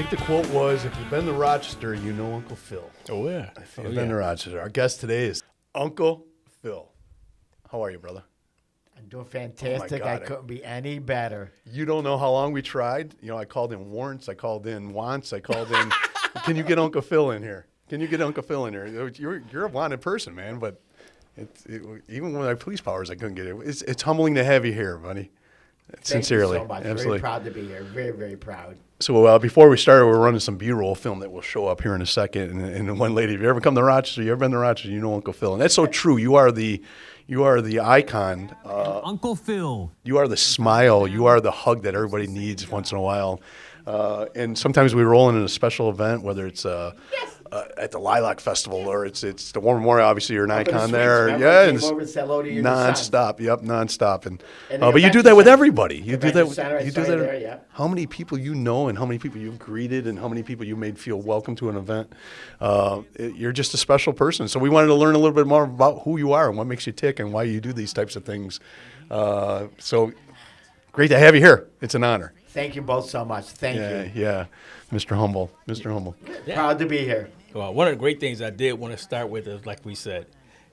think the quote was, if you've been to Rochester, you know Uncle Phil. Oh, yeah. If you've been to Rochester. Our guest today is Uncle Phil. How are you, brother? I'm doing fantastic. God, I couldn't be any better. You don't know how long we tried. You know, I called in warrants. I called in wants. I called in, can you get Uncle Phil in here? Can you get Uncle Phil in here? You're a wanted person, man, but even with our police powers, I couldn't get it. It's humbling to have you here, buddy. Sincerely. Thank you so much. Absolutely. Very proud to be here. Very, very proud. So before we started, we're running some B-roll film that will show up here in a second. And one lady, if you ever come to Rochester, you ever been to Rochester, you know Uncle Phil. And that's so true. You are the icon. Uncle Phil. You are the smile. You are the hug that everybody needs once in a while. And sometimes we roll in a special event, whether it's at the Lilac Festival or it's the War Memorial. Obviously, you're an icon there. Yeah, and nonstop. Yep, nonstop. And the but you do convention that with center. everybody. You do that. Convention center, I You saw do you that. there, yeah. How many people you know, and how many people you've greeted, and how many people you made feel welcome to an event. You're just a special person. So we wanted to learn a little bit more about who you are and what makes you tick and why you do these types of things. So great to have you here. It's an honor. Thank you both so much. Thank you. Yeah, Mr. Humble. Yeah. Proud to be here. Well, one of the great things I did want to start with is, like we said,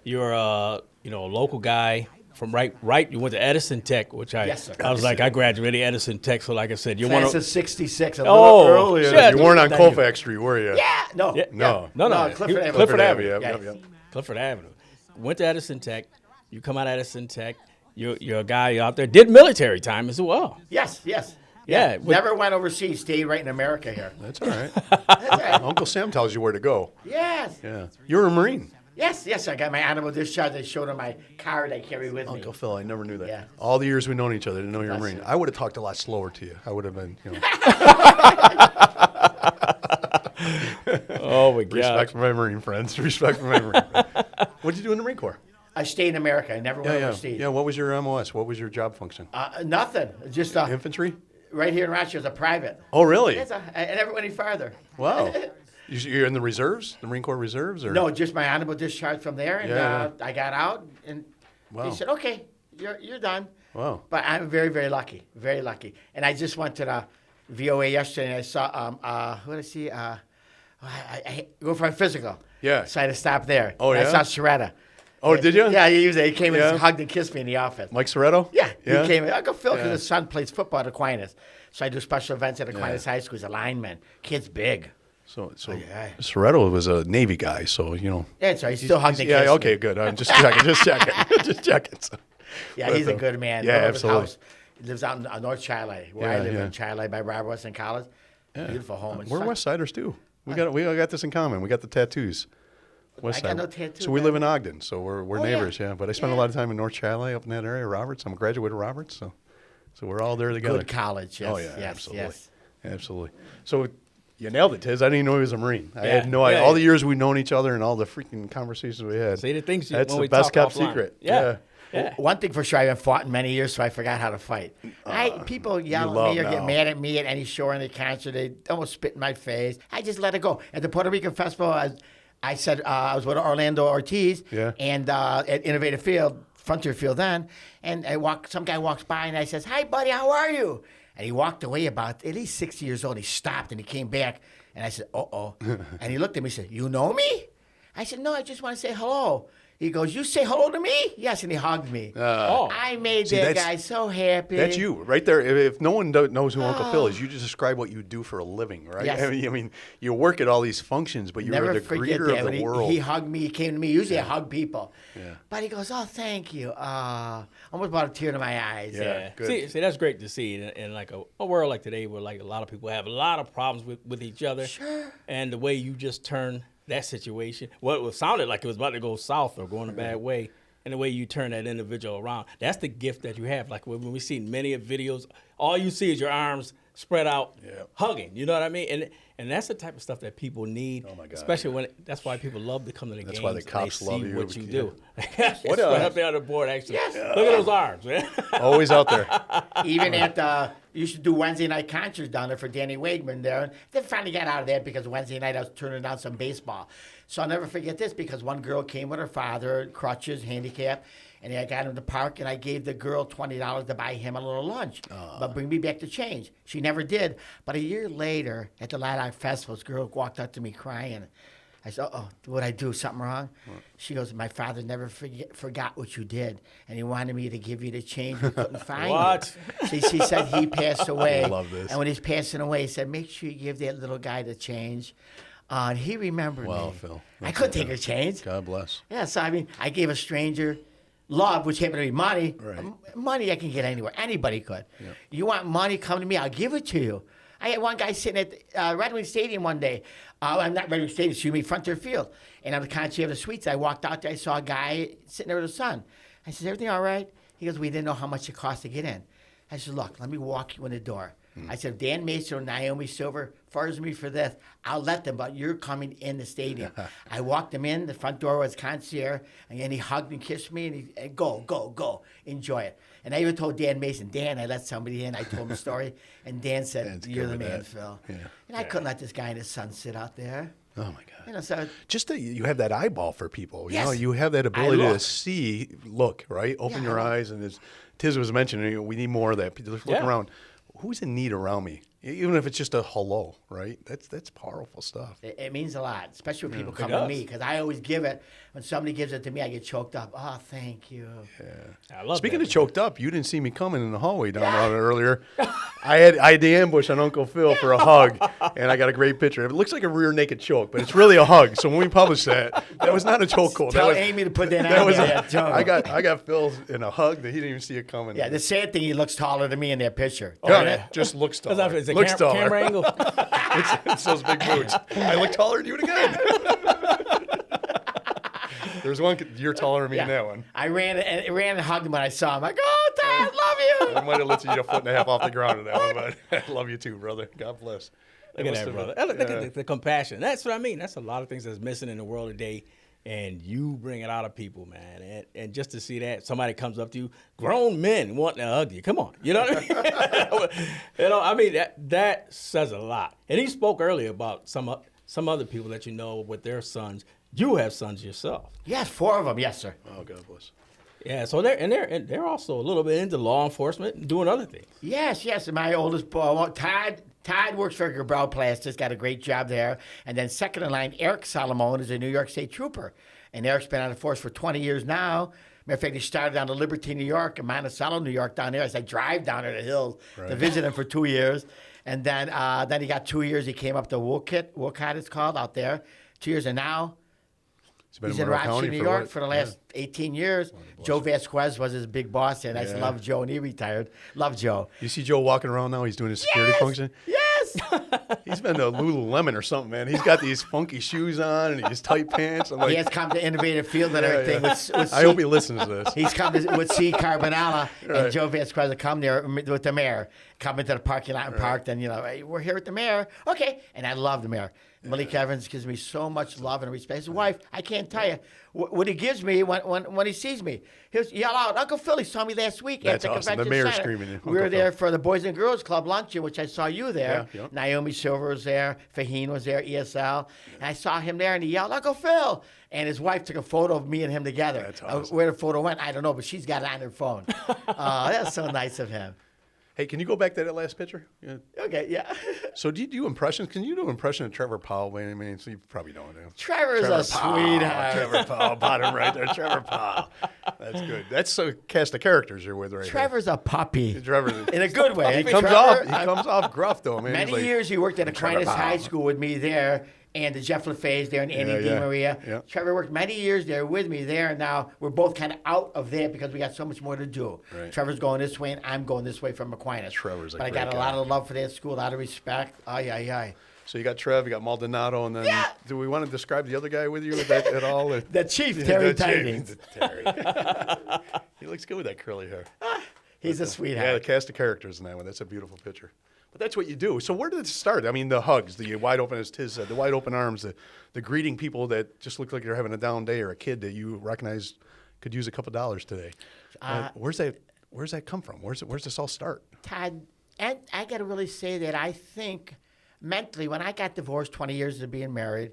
you're a local guy from right. You went to Edison Tech, which I was like, I graduated Edison Tech, so like I said, you're one Class of of 66, a little earlier. shit. You weren't on Thank Colfax Street, were you? Yeah, no. Yeah. No. No. Clifford Avenue. Clifford Avenue. Yep. Clifford Avenue. Went to Edison Tech. You come out of Edison Tech. You're a guy out there. Did military time as well. Yes. Yeah. Never went overseas. Stayed right in America here. That's all right. That's right. Uncle Sam tells you where to go. Yes. Yeah. You're a Marine. Yes. I got my animal discharge. I showed him my card I carry with me. Uncle Phil, I never knew that. Yeah. All the years we've known each other, I didn't know you're a Bless Marine. you. I would have talked a lot slower to you. I would have been, Oh my God. Respect for my Marine friends. Respect for my Marine friends. What'd you do in the Marine Corps? I stayed in America. I never went overseas. Yeah, what was your MOS? What was your job function? Nothing. Just Infantry? right here in Rochester as a private. Oh, really? I never went any farther. Wow. You're in the reserves? The Marine Corps reserves? Or? No, just my honorable discharge from there, and Yeah. I got out, and Wow. they said, "Okay, you're done." Wow. But I'm very, very lucky, And I just went to the VOA yesterday, and I saw what did I see? I go for a physical. Yeah. So I had to stop there. Oh, And yeah? I saw Sharetta. Oh, did you? Yeah, he came Yeah. and hugged and kissed me in the office. Mike Soretto? Yeah, Yeah? he came. Uncle Phil, because Yeah. his son plays football at Aquinas. So I do special events at Aquinas High School. He's a lineman. Kid's big. So yeah. Soretto was a Navy guy, so, you know. Yeah, so he still hugged and Yeah, kissed okay, me. good. I'm just checking. Just checking. So, Yeah, he's a good man. Yeah, I love his absolutely. house. He lives out in North Chile, where I live in Chile by Barbaros and College. Beautiful home. It's We're such- West Siders, too. We all got this in common. We got the tattoos. West I got Side. no tattoo, So we man. live in Ogden, so we're Oh, yeah. neighbors, yeah. But I spent a lot of time in North Chile, up in that area, Roberts. I'm a graduate of Roberts, so we're all there together. Good college, yes. Oh, yeah, yes, absolutely. Yes. Absolutely. So you nailed it, Tiz. I didn't even know he was a Marine. I Yeah, had no idea. yeah, All yeah. the years we've known each other and all the freaking conversations we had. See, the things That's when the we best talk kept offline. secret. Yeah. One thing for sure, I haven't fought in many years, so I forgot how to fight. People yell at love me or now. get mad at me at any show or any concert. They almost spit in my face. I just let it go. At the Puerto Rican Festival, I said I was with Orlando Ortiz and at Innovative Field, Frontier Field then, and some guy walks by and I says, "Hi, buddy, how are you?" And he walked away about at least 60 years old. He stopped and he came back, and I said, "Uh-oh." And he looked at me and said, "You know me?" I said, "No, I just want to say hello." He goes, "You say hello to me?" Yes, and he hugged me. I made that guy so happy. That's you right there. If no one knows who Uncle Phil is, you just describe what you do for a living, right? Yes. I mean, you work at all these functions, but you're Never the forget greeter that. of When the world. he hugged me. He came to me. Usually I hug people. Yeah. But he goes, "Oh, thank you." Almost brought a tear to my eyes. Yeah. Good. See, that's great to see in like a world like today where like a lot of people have a lot of problems with each other. Sure. And the way you just turn that situation, well, it sounded like it was about to go south or go in a bad way, and the way you turn that individual around, that's the gift that you have. Like when we see many of videos, all you see is your arms spread out, hugging. You know what I mean? And that's the type of stuff that people need. Oh, my God, especially when that's why people love to come to the That's games. why the cops they love see you. what you Yeah. do. What It's right else? up there on the board, actually. Look at those arms, man. Always out there. Even at used to do Wednesday night concerts down there for Danny Wegman there. Then finally got out of that because Wednesday night I was turning down some baseball. So I'll never forget this because one girl came with her father, crutches, handicap, and I got him to the park and I gave the girl $20 to buy him a little lunch. But bring me back the change. She never did. But a year later at the Lilac Festival, this girl walked up to me crying. I said, "Oh, would I do something wrong?" She goes, "My father never forgot what you did, and he wanted me to give you the change we couldn't find." What? She said he passed away. I love this. And when he's passing away, he said, "Make sure you give that little guy the change." And he remembered Wow, me. Phil. I That's couldn't it, take her change. God bless. Yeah, so I mean, I gave a stranger love, which happened to be money. Right. Money I can get anywhere. Anybody could. You want money, come to me. I'll give it to you. I had one guy sitting at Red Wings Stadium one day. I'm not Red Wings Stadium, excuse me, Frontier Field. And I'm the concierge of the suites. I walked out there. I saw a guy sitting there with his son. I said, "Everything all right?" He goes, "We didn't know how much it cost to get in." I said, "Look, let me walk you in the door." I said, "Dan Mason or Naomi Silver fires me for this. I'll let them, but you're coming in the stadium." I walked him in. The front door was concierge, and then he hugged and kissed me, and he go, enjoy it. And I even told Dan Mason, "Dan, I let somebody in." I told him the story, and Dan said, Dan's "You're good the with man, that. Phil." Yeah. And I couldn't let this guy and his son sit out there. Oh, my God. You know, so Just that you have that eyeball for people. You Yes. know, you have that ability to look. see, look, right? Open Yeah, your I look. eyes. And as Tiz was mentioning, we need more of that. Just look Yeah. around. Who's in need around me? Even if it's just a hello, right? That's powerful stuff. it means a lot, especially when people come does. to me, because I always give it. When somebody gives it to me, I get choked up. "Oh, thank you." I love Speaking that. of choked up, you didn't see me coming in the hallway down there earlier. I had the ambush on Uncle Phil for a hug, and I got a great picture. It looks like a rear naked choke, but it's really a hug. So when we published that, that was not a chokehold. Tell That was, Amy to put that that on was there. a, I got Phil in a hug that he didn't even see it coming. Yeah, the sad thing, he looks taller than me in that picture. Yeah, just looks That's taller. not- it's a Looks taller. camera angle. It's those big boots. I look taller than you again. There's one, you're taller than me in that one. I ran and hugged him when I saw him. Like, "Oh, Todd, love I you." might have lifted you a foot and a half off the ground in that one, but I love you too, brother. God bless. Look at that, brother. Look at the compassion. That's what I mean. That's a lot of things that's missing in the world today. And you bring it out of people, man. And just to see that somebody comes up to you, grown men wanting to hug you. Come on. You know what I mean? That says a lot. And he spoke earlier about some other people that you know with their sons. You have sons yourself. Yes, 4 of them. Yes, sir. Oh, God bless. Yeah, so they're also a little bit into law enforcement and doing other things. Yes. And my oldest boy, Todd works for Gebrow Plastics, got a great job there. And then second in line, Eric Salamone is a New York State trooper. And Eric's been on the force for 20 years now. Matter of fact, he started down to Liberty, New York, and Monticello, New York, down there. As I drive down there to the hills to visit him for 2 years. And then he got 2 years. He came up to Wolcott, it's called, out there. 2 years, and now he's in Monroe Rochester, County New York for the last Yeah. 18 years. Joe Vasquez was his big boss there, and I just love Joe, and he retired. Love Joe. You see Joe walking around now? He's doing his security function. Yes. He's been to Lululemon or something, man. He's got these funky shoes on and these tight pants. I'm like, He has come to Innovative Field and everything. With I hope he listens to this. He's come with C. Carbonella, Right. and Joe Vasquez will come there with the mayor. Come into the parking lot and parked, and, "Hey, we're here with the mayor." Okay. And I love the mayor. Malik Evans gives me so much love and respect. His wife, I can't tell you what he gives me when he sees me. He'll yell out, "Uncle Philly saw me last week That's at the awesome. The convention mayor's center." screaming, We were "Uncle there Phil." for the Boys and Girls Club luncheon, which I saw you there. Yeah, yep. Naomi Silver was there. Faheen was there, ESL. And I saw him there, and he yelled, "Uncle Phil." And his wife took a photo of me and him together. That's awesome. Where the photo went, I don't know, but she's got it on her phone. That's so nice of him. Hey, can you go back to that last picture? Yeah. Okay, yeah. So do you do impressions? Can you do an impression of Trevor Powell? By any means? You probably don't. Trevor's a sweetheart. Trevor Powell, bottom right there. Trevor Powell. That's good. That's a cast of characters you're with right Trevor's a puppy. here. Trevor. In a good way. He comes off gruff though, man. Many He's like, years he worked at Trevor Aquinas High Powell. School with me there, and the Jeff LaFaze there, and Andy Yeah. DiMaria. Yeah. Trevor worked many years there with me there, and now we're both kind of out of there because we got so much more to do. Right. Trevor's going this way, and I'm going this way from Aquinas. Trevor's a But I great got a guy. lot of love for that school, a lot of respect. Ay. So you got Trev, you got Maldonado, and then Yeah. do we want to describe the other guy with you at all? The Chief, Terry The Chief. Tidings. Terry. He looks good with that curly hair. He's a Yeah, the sweetheart. cast of characters in that one. That's a beautiful picture. But that's what you do. So where did it start? I mean, the hugs, the wide open, as Tiz said, the wide open arms, the greeting people that just look like they're having a down day, or a kid that you recognize could use a couple dollars today. Where's that come from? Where's this all start? Todd, and I got to really say that I think mentally, when I got divorced, 20 years of being married,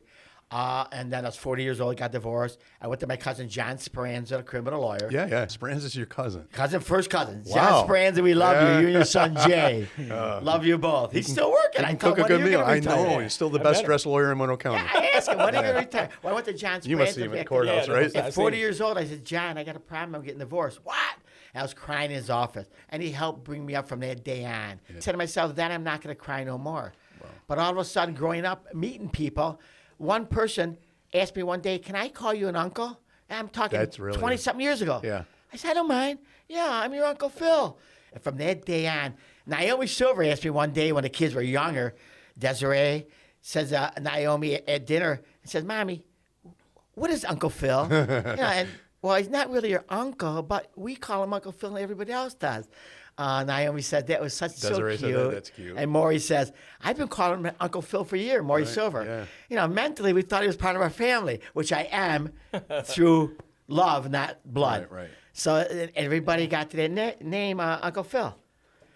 and then I was 40 years old, got divorced. I went to my cousin John Speranza, a criminal lawyer. Yeah. Speranza's your cousin. First cousin. Wow. John Speranza, we love you. You and your son Jay. Love you both. He's still working. He can cook a good meal. I know. He's still the best dressed lawyer in Monroe County. Yeah, I asked him, when are you going to retire? Well, I went to John Speranza. You must see him at the courthouse, right? At 40 years old, I said, John, I got a problem. I'm getting divorced. What? And I was crying in his office. And he helped bring me up from that day on. I said to myself, then I'm not going to cry no more. Wow. But all of a sudden, growing up, meeting people, one person asked me one day, can I call you an uncle? And I'm talking 20-something years ago. Yeah. I said, I don't mind. Yeah, I'm your Uncle Phil. And from that day on, Naomi Silver asked me one day when the kids were younger, Desiree says, Naomi at dinner, says, Mommy, what is Uncle Phil? Well, he's not really your uncle, but we call him Uncle Phil and everybody else does. Naomi said that was Desiree so cute. said that's cute. And Maury says, I've been calling him Uncle Phil for years, Maury Silver. Yeah. Mentally, we thought he was part of our family, which I am through love, not blood. Right. So everybody got to that name, Uncle Phil.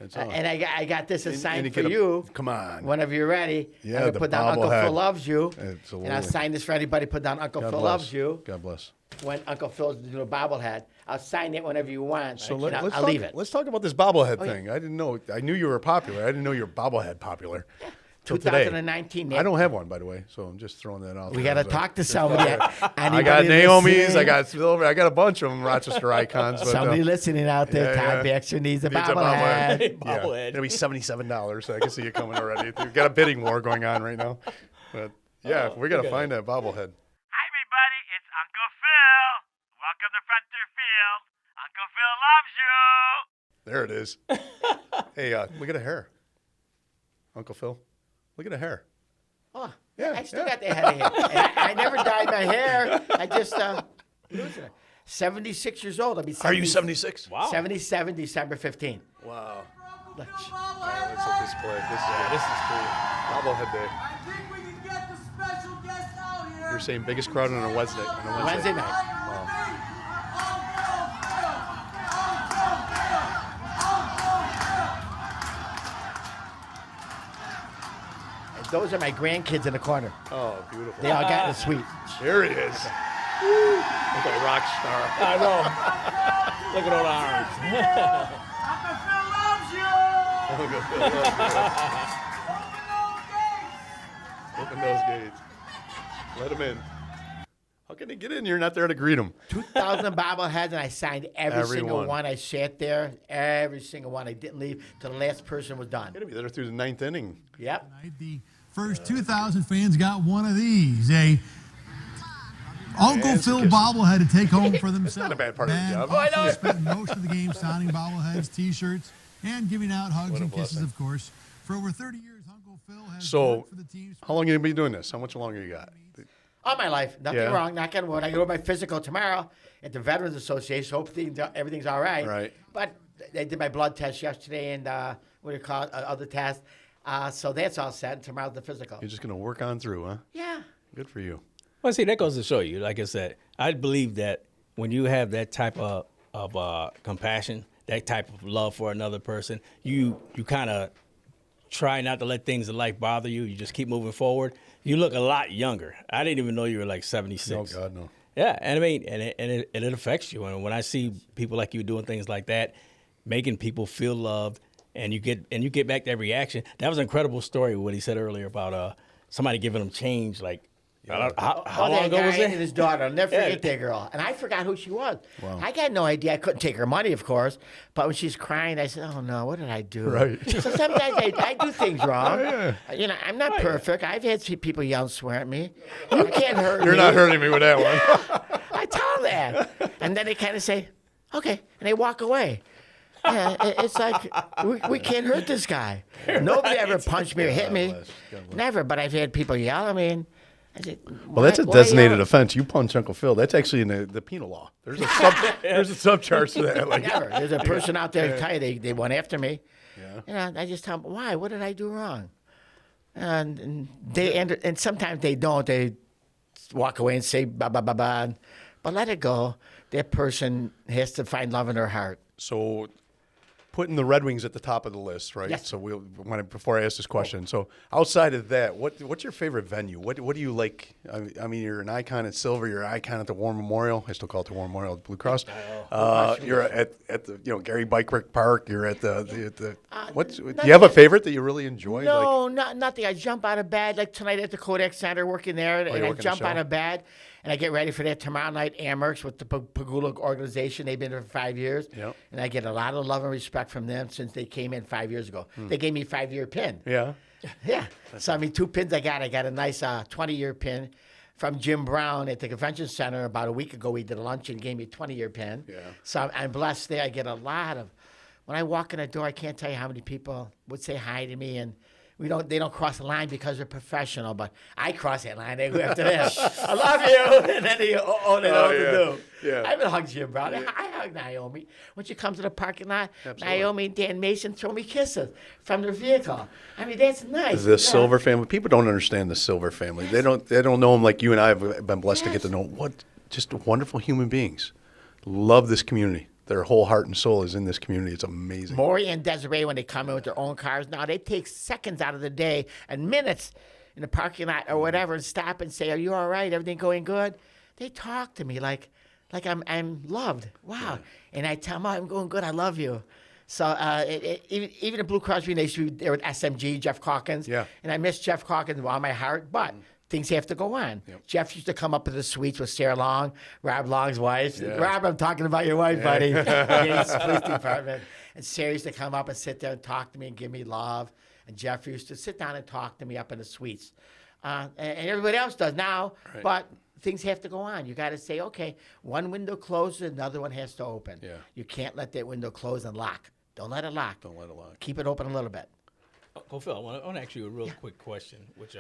That's awesome. And I got this assigned for you. you. Come on. Whenever you're ready. Yeah, I'm going to put down Uncle Phil loves you. Absolutely. And I'll sign this for anybody. Put down Uncle Phil loves you. God bless. When Uncle Phil's doing a bobblehead, I'll sign it whenever you want. So I'll leave it. Let's talk about this bobblehead thing. I didn't know. I knew you were popular. I didn't know you were bobblehead popular. 2019. I don't have one, by the way, so I'm just throwing that out. We got to talk to somebody. I got Naomi's. I got Silver. I got a bunch of them, Rochester icons. But, somebody listening out there, Todd Baxter needs a bobblehead. Bobblehead. It'll be $77. So I can see you coming already. We've got a bidding war going on right now. But yeah, we got to find that bobblehead. Hi, everybody. It's Uncle Phil. Welcome to Frontier Field. Uncle Phil loves you. There it is. Hey, look at the hair. Uncle Phil, look at the hair. Oh, yeah, I still got the head of hair. And I never dyed my hair. I just losing it. 76 years old. I'll be 70, Are you 76? Wow. 77, December 15. Wow. Look. That's a display. This is cool. Bobblehead day. I think we can get the special guest out here. You're saying biggest crowd on a Wednesday. Wednesday night. Wow. Those are my grandkids in the corner. Oh, beautiful. They all got in the suite. There he is. Like a rock star. I know. Look at all the arms. Uncle Phil loves you. Open those gates. Let him in. How can they get in? You're not there to greet them. 2,000 bobbleheads, and I signed every single one. one. I sat there, every single one. I didn't leave till the last person was done. You're going to be there through the ninth inning. Yep. The first 2,000 fans got one of these, a Uncle Phil bobblehead to take home for themselves. Not a bad part of the job. Also spent most of the game signing bobbleheads, T-shirts, and giving out hugs and kisses, of course. For over 30 years, Uncle Phil has worked for the team. How long are you going to be doing this? How much longer you got? All my life. Nothing wrong. Knock on wood. I go to my physical tomorrow at the Veterans Association. Hope everything's all right. Right. But they did my blood test yesterday and what do you call it, other tests. So that's all set. Tomorrow's the physical. You're just going to work on through, huh? Yeah. Good for you. Well, see, that goes to show you, like I said, I believe that when you have that type of compassion, that type of love for another person, you kind of try not to let things in life bother you. You just keep moving forward. You look a lot younger. I didn't even know you were like 76. Oh, God, no. Yeah, and I mean, and it affects you. And when I see people like you doing things like that, making people feel loved, and you get back that reaction. That was an incredible story. What he said earlier about somebody giving him change, like. How long ago was that? it? And his daughter. I'll never forget that girl. And I forgot who she was. Wow. I got no idea. I couldn't take her money, of course. But when she's crying, I said, oh, no, what did I do? Right. So sometimes I do things wrong. Yeah. You know, I'm not perfect. I've had people yell and swear at me. You can't hurt me. You're not hurting me with that one. I tell them that. And then they kind of say, okay. And they walk away. Yeah, it's like, we can't hurt this guy. Nobody ever punched me or hit me. God bless. Never. But I've had people yell at me. And I said, Well, that's a designated offense. You punch Uncle Phil. That's actually in the penal law. There's a subcharge to that. Like, Never. There's a person out there to tell you they went after me. Yeah. I just tell them, why? What did I do wrong? And and sometimes they don't. They walk away and say, blah, blah, blah, blah. But let it go. That person has to find love in their heart. So putting the Red Wings at the top of the list, right? Yes. So before I ask this question, so outside of that, what's your favorite venue? What do you like? I mean, you're an icon at Silver. You're an icon at the War Memorial. I still call it the War Memorial, Blue Cross. You're at the Gary Bike Park. You're at the do you have a favorite that you really enjoy? No, nothing. I jump out of bed like tonight at the Kodak Center, working there, and I jump out of bed and I get ready for that tomorrow night. Amerks with the Pagula organization. They've been there for 5 years, and I get a lot of love and respect from them since they came in 5 years ago. They gave me a 5-year pin. Yeah. So I mean, 2 pins I got. I got a nice 20-year pin from Jim Brown at the convention center about a week ago. We did a lunch and gave me a 20-year pin. Yeah. So I'm blessed there. I get a lot of. When I walk in the door, I can't tell you how many people would say hi to me, and they don't cross the line because they're professional, but I cross that line. They go after this. I love you, and then they they know what to do. Yeah. I haven't hugged Jim Brown. Yeah. I hug Naomi when she comes to the parking lot. Absolutely. Naomi and Dan Mason throw me kisses from their vehicle. I mean, that's nice. The Silver family. People don't understand the Silver family. Yes. They don't know them like you and I have been blessed to get to know. What just wonderful human beings. Love this community. Their whole heart and soul is in this community. It's amazing. Maury and Desiree, when they come in with their own cars now, they take seconds out of the day and minutes in the parking lot or whatever and stop and say, "Are you all right? Everything going good?" They talk to me like I'm loved. Wow. Yeah. And I tell them, "I'm going good. I love you." So even at Blue Cross Green, they used to be there with SMG, Jeff Calkins. Yeah. And I miss Jeff Calkins with all my heart, but things have to go on. Yep. Jeff used to come up to the suites with Sarah Long, Rob Long's wife. Yeah. Rob, I'm talking about your wife, buddy. Gates Police Department. And Sarah used to come up and sit there and talk to me and give me love. And Jeff used to sit down and talk to me up in the suites. And everybody else does now, but things have to go on. You got to say, okay, one window closes, another one has to open. Yeah. You can't let that window close and lock. Don't let it lock. Don't let it lock. Keep it open a little bit. Oh, Phil, I want to ask you a real quick question, which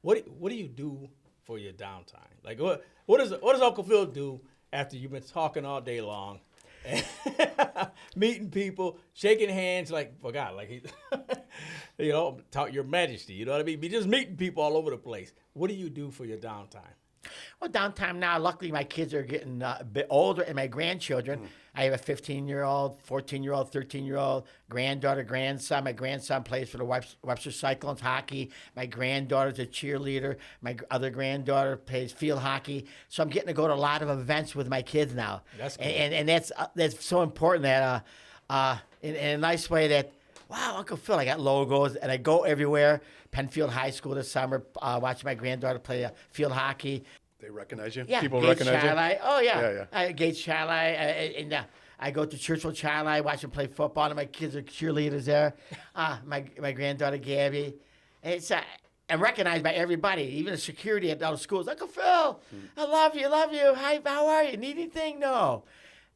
what do you do for your downtime? Like what does Uncle Phil do after you've been talking all day long, meeting people, shaking hands talk your majesty, you know what I mean? Be just meeting people all over the place. What do you do for your downtime? Well, downtime now, luckily my kids are getting a bit older, and my grandchildren. I have a 15-year-old, 14-year-old, 13-year-old granddaughter, grandson. My grandson plays for the Webster Cyclones hockey. My granddaughter's a cheerleader. My other granddaughter plays field hockey. So I'm getting to go to a lot of events with my kids now. That's cool. And that's so important that in a nice way that, wow, Uncle Phil, I got logos, and I go everywhere. Penfield High School this summer, watching my granddaughter play field hockey. They recognize you? Yeah. People Gates recognize Charlie. you? Oh, yeah. Gates Charlie. And I go to Churchill Charlie, watch them play football, and my kids are cheerleaders there. My granddaughter, Gabby. And I'm recognized by everybody, even the security at all the schools. Uncle Phil, I love you. Hi, how are you? Need anything? No.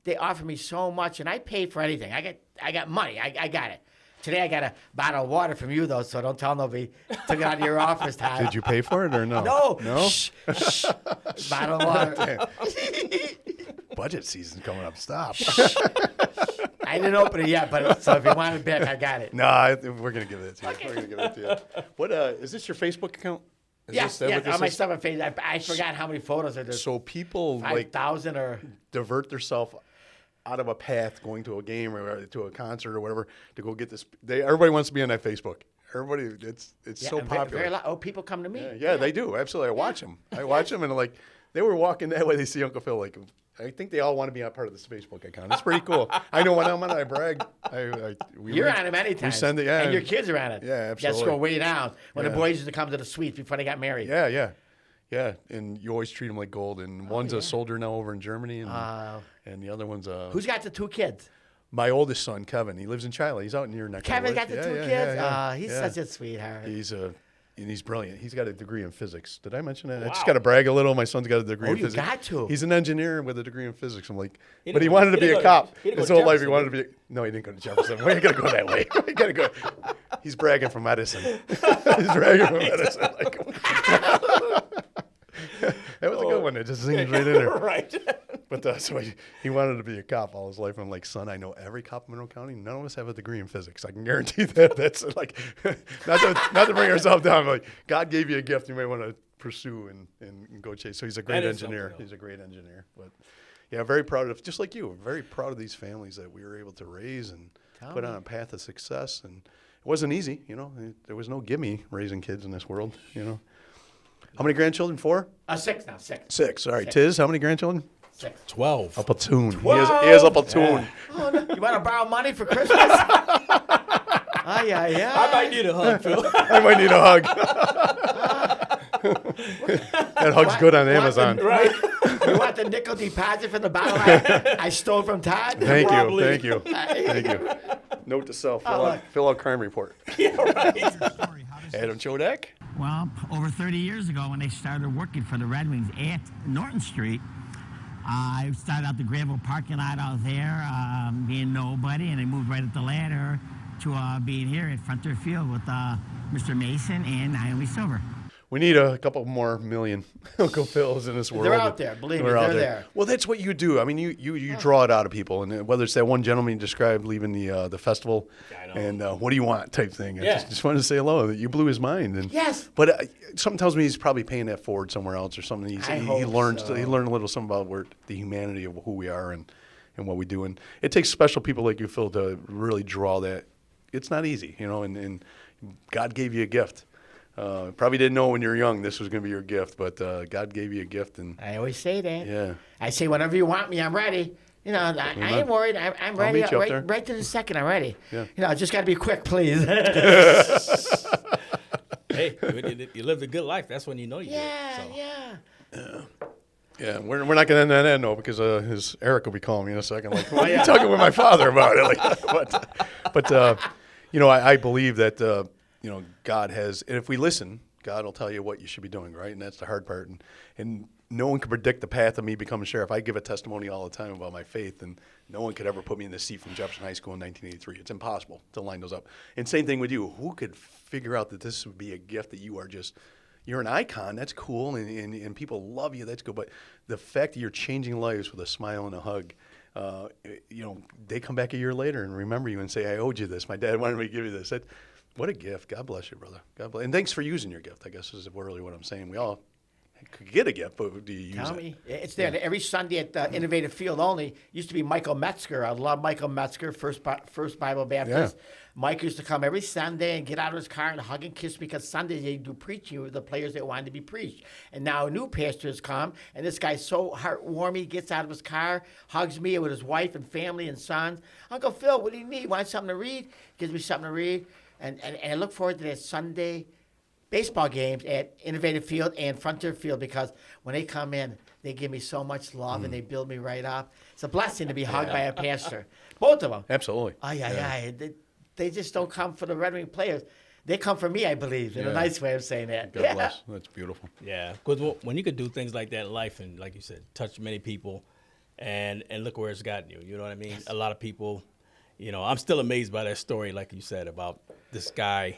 They offer me so much, and I pay for anything. I got money. I got it. Today I got a bottle of water from you, though, so don't tell nobody. Took it out of your office time. Did you pay for it or no? No. Shh. Bottle of water. Budget season coming up. Stop. I didn't open it yet, but so if you want it back, I got it. No, we're going to give it to you. Okay. We're going to give it to you. What, is this your Facebook account? Yes, all my stuff on Facebook. I forgot how many photos are there. So people 5,000 or divert themselves out of a path going to a game or to a concert or whatever to go get this. Everybody wants to be on that Facebook. Everybody, it's so popular. People come to me. Yeah, they do. Absolutely. I watch them. And they were walking that way. They see Uncle Phil. I think they all want to be a part of this Facebook account. It's pretty cool. I know when I'm on it, I brag. You're on it anytime. We send it, and your kids are on it. Yeah, absolutely. Just go way down when the boys used to come to the suites before they got married. Yeah, and you always treat them like gold. And one's a soldier now over in Germany, and the other one's a... Who's got the 2 kids? My oldest son, Kevin. He lives in Chile. He's out in your neck. Kevin got the 2 kids? He's such a sweetheart. He's brilliant. He's got a degree in physics. Did I mention that? Wow. I just got to brag a little. My son's got a degree in physics. You got to. He's an engineer with a degree in physics. I'm like, but he wanted to be a cop. His whole life he wanted to be. No, he didn't go to Jefferson. We ain't gonna go that way. We gotta go. He's bragging from Edison. That was a good one. It just zings right in there. Right. But so he wanted to be a cop all his life. I'm like, son, I know every cop in Monroe County. None of us have a degree in physics. I can guarantee that. That's like, not to bring ourselves down. Like, God gave you a gift you may want to pursue and go chase. So he's a great engineer. He's a great engineer. But yeah, very proud of, just like you, very proud of these families that we were able to raise and put on a path of success. And it wasn't easy, you know. There was no gimme raising kids in this world, you know. How many grandchildren? 4? 6 now. 6. 6. All right, Tiz, how many grandchildren? 6. 12. A platoon. He has a platoon. Oh, no. You want to borrow money for Christmas? I might need a hug, Phil. I might need a hug. That hug's good on Amazon. Right. You want the nickel deposit from the bottle I stole from Todd? Thank you. Note to self, fill out crime report. Yeah, right. Adam Chodak. Well, over 30 years ago when they started working for the Red Wings at Norton Street, I started out the gravel parking lot out there, being nobody, and I moved right up the ladder to being here at Frontier Field with Mr. Mason and Naomi Silver. We need a couple more million Uncle Phils in this world. They're out there. Believe me, they're there. Well, that's what you do. I mean, you draw it out of people, and whether it's that one gentleman you described leaving the festival, and what do you want type thing. I just wanted to say hello. You blew his mind. And, yes. But something tells me he's probably paying that forward somewhere else or something. He learned a little something about the humanity of who we are and what we do. And it takes special people like you, Phil, to really draw that. It's not easy, you know, and God gave you a gift. Probably didn't know when you were young this was going to be your gift, but God gave you a gift. And I always say that. Yeah. I say, whenever you want me, I'm ready. You know, I ain't worried. I'm ready. Meet you up there. Right to the second, I'm ready. Yeah. You know, I just got to be quick, please. Hey, you lived a good life. That's when you know you did. Yeah, we're not going to end that note because Eric will be calling me in a second. Like, why are you talking with my father about it? Like, but you know, I believe that you know, God has, and if we listen, God will tell you what you should be doing, right? And that's the hard part. And no one can predict the path of me becoming sheriff. I give a testimony all the time about my faith, and no one could ever put me in the seat from Jefferson High School in 1983. It's impossible to line those up. And same thing with you. Who could figure out that this would be a gift that you're an icon? That's cool, and people love you. That's good. But the fact that you're changing lives with a smile and a hug, you know, they come back a year later and remember you and say, I owed you this. My dad wanted me to give you this. What a gift. God bless you, brother. God bless. And thanks for using your gift, I guess is really what I'm saying. We all could get a gift, but do you use it? It's there. Every Sunday at the Innovative Field only. Used to be Michael Metzger. I love Michael Metzger, First Bible Baptist. Yeah. Mike used to come every Sunday and get out of his car and hug and kiss me because Sundays they do preaching with the players that wanted to be preached. And now a new pastor has come, and this guy's so heartwarming. He gets out of his car, hugs me with his wife and family and sons. Uncle Phil, what do you need? Want something to read? Gives me something to read. And I look forward to that Sunday baseball games at Innovative Field and Frontier Field because when they come in, they give me so much love and they build me right up. It's a blessing to be hugged by a pastor. Both of them. Absolutely. They just don't come for the Red Wing players. They come for me, I believe, in a nice way of saying that. God bless. That's beautiful. Yeah, because when you could do things like that in life and, like you said, touch many people and look where it's gotten you. You know what I mean? Yes. A lot of people, you know, I'm still amazed by that story, like you said, about this guy,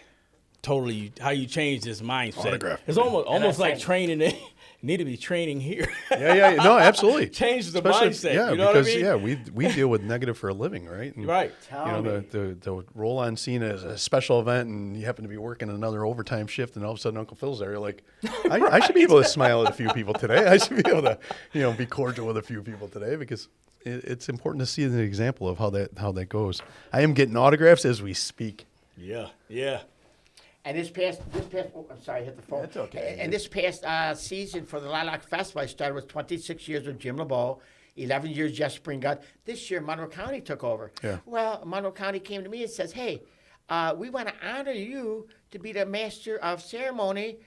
totally how you changed his mindset. Autograph. It's almost like training. Need to be training here. No, absolutely. Change the Especially, mindset. Yeah, you know because what I mean? we deal with negative for a living, right? And, right. You know, the roll on scene as a special event, and you happen to be working another overtime shift, and all of a sudden Uncle Phil's there. You're like, I should be able to smile at a few people today. I should be able to, be cordial with a few people today because it's important to see an example of how that goes. I am getting autographs as we speak. Yeah. And this past, I'm sorry, I hit the phone. That's okay. And this past season for the Lilac Festival, I started with 26 years with Jim LeBeau, 11 years Jeff Springott. This year, Monroe County took over. Yeah. Well, Monroe County came to me and says, hey, we want to honor you to be the master of ceremony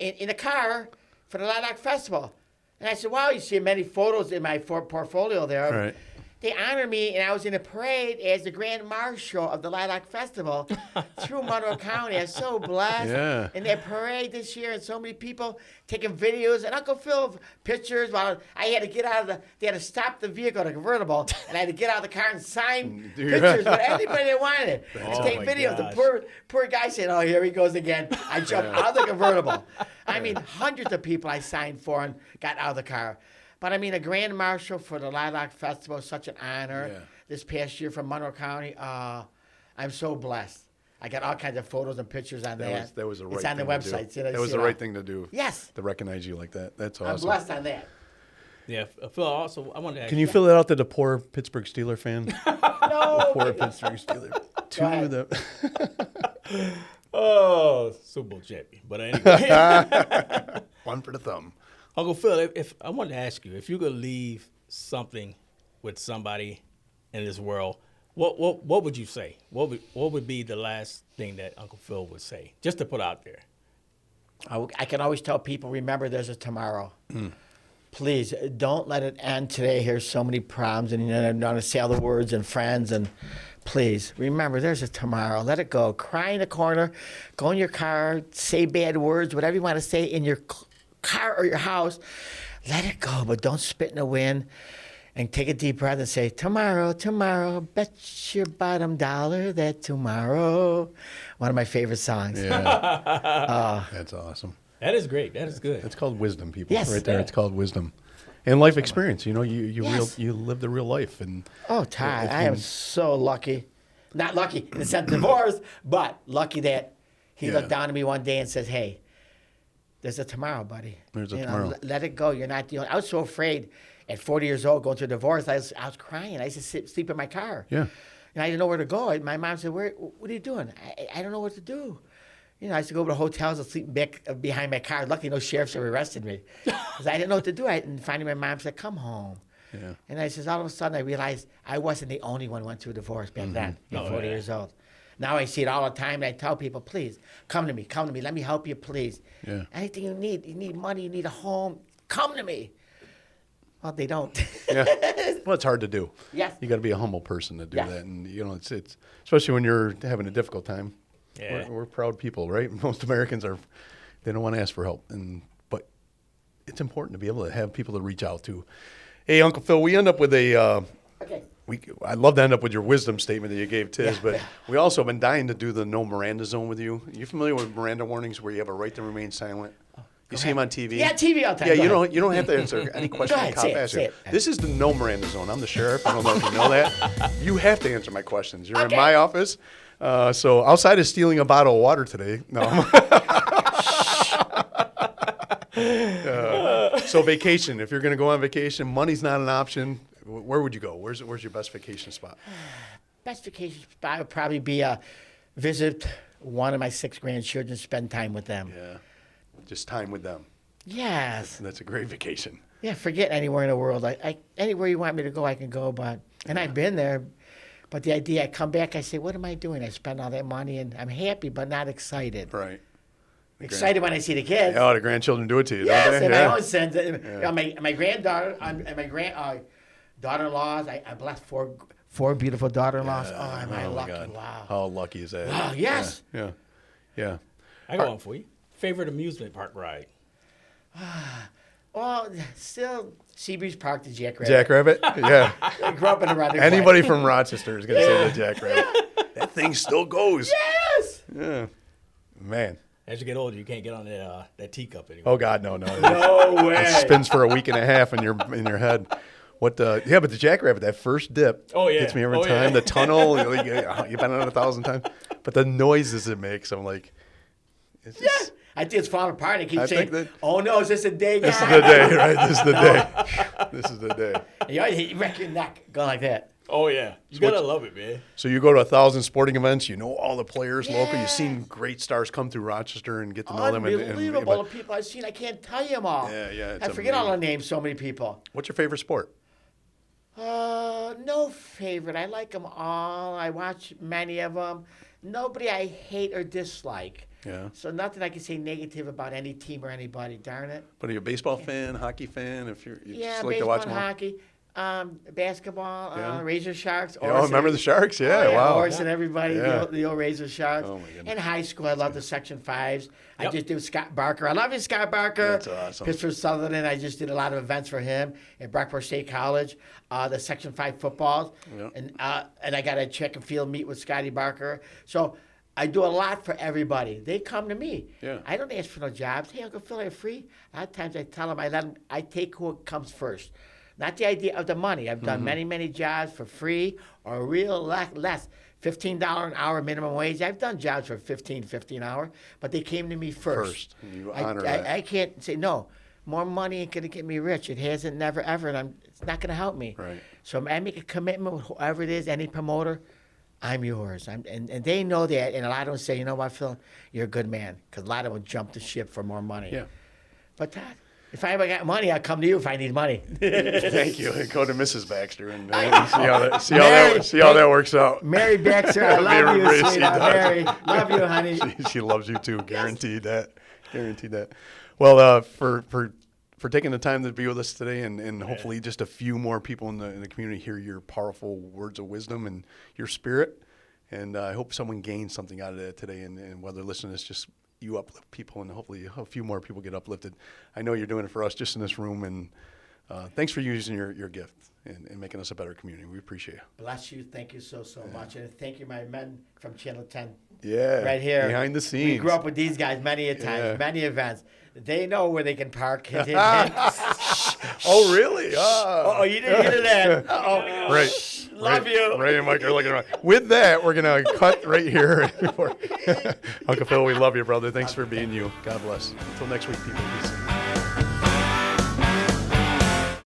in a car for the Lilac Festival. And I said, wow, you see many photos in my portfolio there. Right. they honored me, and I was in a parade as the Grand Marshal of the Lilac Festival through Monroe County. I was so blessed. Yeah. In that parade this year, and so many people taking videos, and Uncle Phil pictures. While I had to get out of they had to stop the vehicle, the convertible, and I had to get out of the car and sign pictures with anybody that wanted it. And take my videos. gosh. The poor guy said, "Oh, here he goes again." I jumped out of the convertible. I mean, hundreds of people I signed for and got out of the car. But I mean, a Grand Marshal for the Lilac Festival is such an honor. Yeah. This past year from Monroe County, I'm so blessed. I got all kinds of photos and pictures on that. That was the right It's thing on the to website. do. That was the right thing to do. Yes. To recognize you like that. That's I'm awesome. blessed on that. Yeah, Phil. Also, I wanted to ask Can you fill it out to the poor Pittsburgh Steeler fan? No. Poor Pittsburgh Steeler. ahead. Oh, Super Bowl champion. But anyway, One for the thumb. Uncle Phil, if I wanted to ask you, if you could leave something with somebody in this world, what would you say? What would be the last thing that Uncle Phil would say, just to put out there? I can always tell people, remember, there's a tomorrow. Please don't let it end today. Here's so many problems, and I'm going to say all the words and friends. And please remember, there's a tomorrow. Let it go. Cry in the corner. Go in your car. Say bad words. Whatever you want to say in your car or your house. Let it go, but don't spit in the wind. And take a deep breath and say, tomorrow, tomorrow, bet your bottom dollar that tomorrow. One of my favorite songs. Yeah. That's awesome. That is great. That is good. It's called wisdom, people. Yes. Right there. Yeah. It's called wisdom. And life experience. You know, you Yes. you live the real life. And Oh, Todd, if I you- am so lucky. Not lucky in the sense of divorce, but lucky that he Yeah. looked down at me one day and says, hey, there's a tomorrow, buddy. There's a You know, tomorrow. let it go. You're not the only. I was so afraid at 40 years old going through a divorce. I was crying. I used to sleep in my car. Yeah. And I didn't know where to go. My mom said, what are you doing? I don't know what to do. You know, I used to go over to hotels and sleep back behind my car. Luckily, no sheriffs ever arrested me because I didn't know what to do. And finally, my mom said, come home. Yeah. And I says, all of a sudden, I realized I wasn't the only one who went through a divorce back then at 40 years old. Now I see it all the time, and I tell people, please, come to me, let me help you, please. Yeah. Anything you need money, you need a home, come to me. Well, they don't. Yeah. Well, it's hard to do. Yes. You got to be a humble person to do Yes. that. And, you know, it's especially when you're having a difficult time. Yeah. We're proud people, right? Most Americans they don't want to ask for help. But it's important to be able to have people to reach out to. Hey, Uncle Phil, we end up with Okay. I'd love to end up with your wisdom statement that you gave Tiz, but we also have been dying to do the no Miranda zone with you. Are you familiar with Miranda warnings where you have a right to remain silent? You see them on TV? Yeah, TV all the time. Yeah, Go ahead. you don't have to answer any question ahead, the cop say it, asks say you. it. This is the no Miranda zone. I'm the sheriff. I don't know if you know that. You have to answer my questions. You're Okay. in my office. So outside of stealing a bottle of water today, no. So vacation. If you're going to go on vacation, money's not an option. Where would you go? Where's your best vacation spot? Best vacation spot would probably be visit one of my 6 grandchildren, spend time with them. Yeah, just time with them. Yes. That's a great vacation. Yeah, forget anywhere in the world. Anywhere you want me to go, I can go. And I've been there. But the idea, I come back, I say, what am I doing? I spend all that money, and I'm happy, but not excited. Right. Excited when I see the kids. Oh, the grandchildren do it to you, Yes, don't they? and Yeah. my own sons, my granddaughter, and my daughter-in-laws. I blessed 4 beautiful daughter-in-laws. Oh, am I Oh, my lucky? God. Wow. How lucky is that? Wow, yes. Yeah. I got one for you. Favorite amusement park ride? Well, still Seabreeze Park, the Jackrabbit. Jackrabbit? Yeah. I grew up in a running Anybody from Rochester is going to say the Jackrabbit. That thing still goes. Yes. Yeah. Man. As you get older, you can't get on that teacup anymore. Oh, God, no. No way. It spins for a week and a half in your head. But the Jackrabbit, that first dip gets me every time. Yeah. The tunnel, you've been on it 1,000 times. But the noises it makes, I'm like, it's just, I think it's falling apart. I keep I saying, think that- oh, no, is this a day, guys? this is the day, right? This is the day. This is the day. You always wreck your neck going like that. Oh, yeah. You gotta love it, man. So you go to 1,000 sporting events, you know all the players local. Yeah. You've seen great stars come through Rochester and get to know them. Unbelievable. The people I've seen, I can't tell you them all. Yeah, it's I forget all the amazing. names, so many people. What's your favorite sport? No favorite. I like them all. I watch many of them. Nobody I hate or dislike. Yeah. So nothing I can say negative about any team or anybody, darn it. But are you a baseball fan, hockey fan? If you Yeah, just like to baseball watch and them all? hockey. Basketball, Yeah. Razor Sharks. Oh, remember the Sharks? Yeah, wow. Orson and everybody, Yeah. the old Razor Sharks. Oh, my goodness. In high school, I loved the Section 5s. I Yep. just did Scott Barker. I love you, Scott Barker. That's awesome. Pittsburgh Sutherland. I just did a lot of events for him at Brockport State College. The Section 5 footballs. Yep. And I got a check and field meet with Scotty Barker. So I do a lot for everybody. They come to me. Yeah. I don't ask for no jobs. Hey, Uncle Phil, are you free? A lot of times I tell them, I take who comes first. Not the idea of the money. I've done many, many jobs for free or real less. $15 an hour minimum wage. I've done jobs for $15 an hour, but they came to me first. You honor that. I can't say no. More money ain't gonna get me rich. It hasn't, never, ever, and it's not gonna help me. Right. So I make a commitment with whoever it is, any promoter. I'm yours. And they know that, and a lot of them say, you know what, Phil, you're a good man, because a lot of them jump the ship for more money. Yeah. But Todd, if I ever got money, I'll come to you if I need money. Thank you. Go to Mrs. Baxter and I see how that works out. Mary Baxter, I love Everybody you, see sweetheart. that. Mary, love you, honey. She loves you too. Guaranteed that. Guaranteed that. Well, for taking the time to be with us today, and hopefully just a few more people in the community hear your powerful words of wisdom and your spirit. And I hope someone gains something out of that today. And whether listening is just you uplift people, and hopefully a few more people get uplifted. I know you're doing it for us just in this room, and thanks for using your gift and making us a better community. We appreciate you. Bless you. Thank you so much. And thank you, my men from Channel 10. Yeah. Right here. Behind the scenes. We grew up with these guys many a times, Yeah. many events. They know where they can park. Oh, really? Oh, you didn't hear that. Uh-oh. Right. Love you. Ray and Mike are looking around. With that, we're going to cut right here. Uncle Phil, we love you, brother. Thanks for being you. God bless. Until next week, people. Peace.